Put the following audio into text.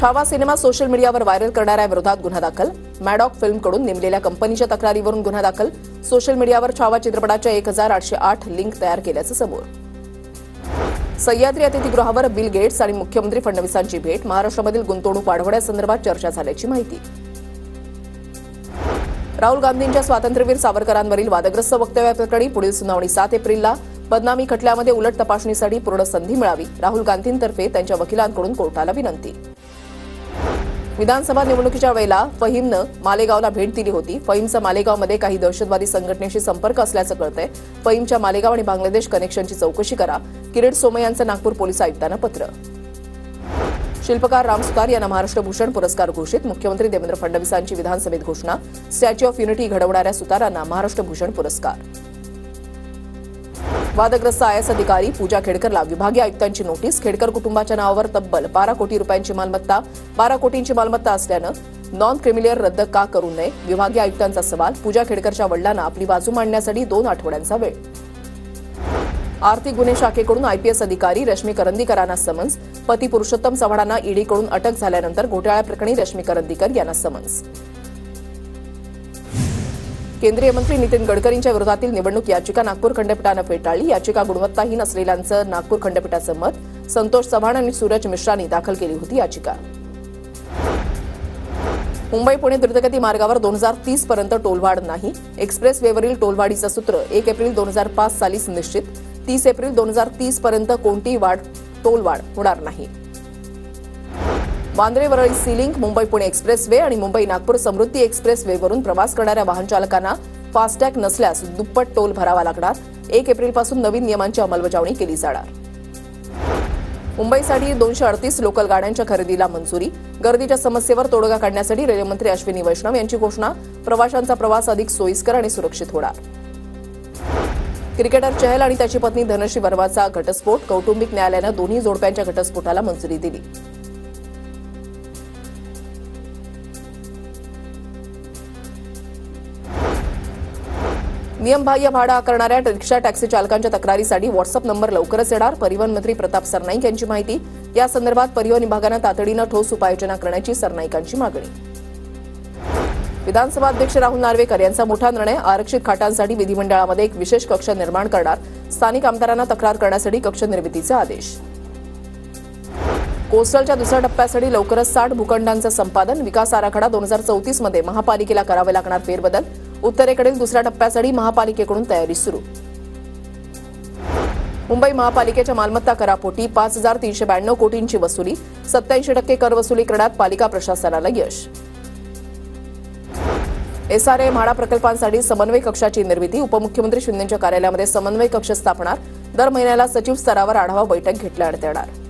Chhava cinema social मीडियावर viral करणाऱ्या विरोधात गुन्हा दाखल. मॅडॉक फिल्मकडून नेमलेल्या कंपनीच्या तक्रारीवरून गुन्हा दाखल. सोशल मीडियावर छावा चित्रपटाच्या 1808 लिंक तयार केल्याचं समोर. सह्याद्री अतिथीगृहावर बिल गेट्स आणि मुख्यमंत्री फडणवीसांची भेट. महाराष्ट्रामधील गुंतवणूक वाढवण्यासंदर्भात चर्चा झाल्याची माहिती. राहुल गांधींच्या स्वातंत्र्यवीर सावरकरांवरील वादग्रस्त वक्तव्याप्रकरणी पुढील सुनावणी 7 एप्रिलला. बदनामी खटल्यामध्ये उलट तपासणीसाठी पूर्ण संधी मिळावी. राहुल गांधींतर्फे त्यांच्या वकिलांकडून कोर्टाला विनंती. विधानसभा निवडणुकीच्या वेळेला फहीमनं मालेगावला भेट दिली होती. फहीमचा मालेगावमध्ये काही दहशतवादी संघटनेशी संपर्क असल्याचं कळतंय. फहीमच्या मालेगाव आणि बांगलादेश कनेक्शनची चौकशी करा. किरीट सोमय्यांचं नागपूर पोलीस आयुक्तांना पत्र. शिल्पकार राम सुतार यांना महाराष्ट्र भूषण पुरस्कार घोषित. मुख्यमंत्री देवेंद्र फडणवीसांची विधानसभेत घोषणा. स्टॅच्यू ऑफ युनिटी घडवणाऱ्या सुतारांना महाराष्ट्र भूषण पुरस्कार. वादग्रस्त आयएस अधिकारी पूजा खेडकरला विभागीय आयुक्तांची नोटीस. खेडकर कुटुंबाच्या नावावर तब्बल 12 कोटी रुपयांची मालमत्ता. 12 कोटींची मालमत्ता असल्यानं नॉन क्रिमिलियर रद्द का करू नये, विभागीय आयुक्तांचा सवाल. पूजा खेडकरच्या वडिलांना आपली बाजू मांडण्यासाठी 2 आठवड्यांचा वेळ. आर्थिक गुन्हे शाखेकडून आयपीएस अधिकारी रश्मी करंदीकरांना समन्स. पती पुरुषोत्तम चव्हाणांना ईडीकडून अटक झाल्यानंतर घोटाळ्याप्रकरणी रश्मी करंदीकर यांना समन्स. केंद्रीय मंत्री नितीन गडकरींच्या विरोधातील निवडणूक याचिका नागपूर खंडपीठानं फेटाळली. याचिका गुणवत्ताहीन असलेल्यांचं नागपूर खंडपीठाचं मत. संतोष चव्हाण आणि सूरज मिश्रांनी दाखल केली होती याचिका. मुंबई पुणे द्रुतगती मार्गावर 2030 पर्यंत टोलवाढ नाही. एक्सप्रेस वेवरील टोलवाढीचं सूत्र 1 एप्रिल 2005 सालीच निश्चित. 30 एप्रिल 2030 पर्यंत कोणतीही टोलवाढ होणार नाही. Vandre Worli sea link, Mumbai Pune expressway आणि मुंबई नागपूर समृद्धी एक्सप्रेस वेवरून प्रवास करणाऱ्या वाहन चालकांना फास्टॅग नसल्यास दुप्पट टोल भरावा लागणार. 1 एप्रिलपासून नवीन नियमांची अंमलबजावणी केली जाणार. मुंबईसाठी 238 लोकल गाड्यांच्या खरेदीला मंजुरी. गर्दीच्या समस्येवर तोडगा काढण्यासाठी रेल्वेमंत्री अश्विनी वैष्णव यांची घोषणा. प्रवाशांचा प्रवास अधिक सोयीस्कर आणि सुरक्षित होणार. क्रिकेटर चहल आणि त्याची पत्नी धनश्री वर्माचा घटस्फोट. कौटुंबिक न्यायालयानं दोन्ही जोडप्यांच्या घटस्फोटाला मंजुरी दिली. नियमबाह्य भाडं आकारणाऱ्या रिक्षा टॅक्सी चालकांच्या तक्रारीसाठी व्हॉट्सअप नंबर लवकरच येणार. परिवहन मंत्री प्रताप सरनाईक यांची माहिती. या संदर्भात परिवहन विभागानं तातडीनं ठोस उपाययोजना करण्याची सरनाईकांची मागणी. विधानसभा अध्यक्ष राहुल नार्वेकर यांचा मोठा निर्णय. आरक्षित खाटांसाठी विधिमंडळामध्ये एक विशेष कक्ष निर्माण करणार. स्थानिक आमदारांना तक्रार करण्यासाठी कक्ष निर्मितीचे आदेश. कोस्टलच्या दुसऱ्या टप्प्यासाठी लवकरच 60 भूखंडांचं संपादन. विकास आराखडा 2034 मध्ये महापालिकेला करावे लागणार फेरबदल. उत्तरेकडील दुसऱ्या टप्प्यासाठी महापालिकेकडून तयारी सुरू. मुंबई महापालिकेच्या मालमत्ता करापोटी 5392 कोटींची वसुली. 87% कर वसुली करण्यात पालिका प्रशासनाला यश. एसआरए म्हाडा प्रकल्पांसाठी समन्वय कक्षाची निर्मिती. उपमुख्यमंत्री शिंदेंच्या कार्यालयामध्ये समन्वय कक्ष स्थापणार. दर महिन्याला सचिव स्तरावर आढावा बैठक घेण्यात येणार.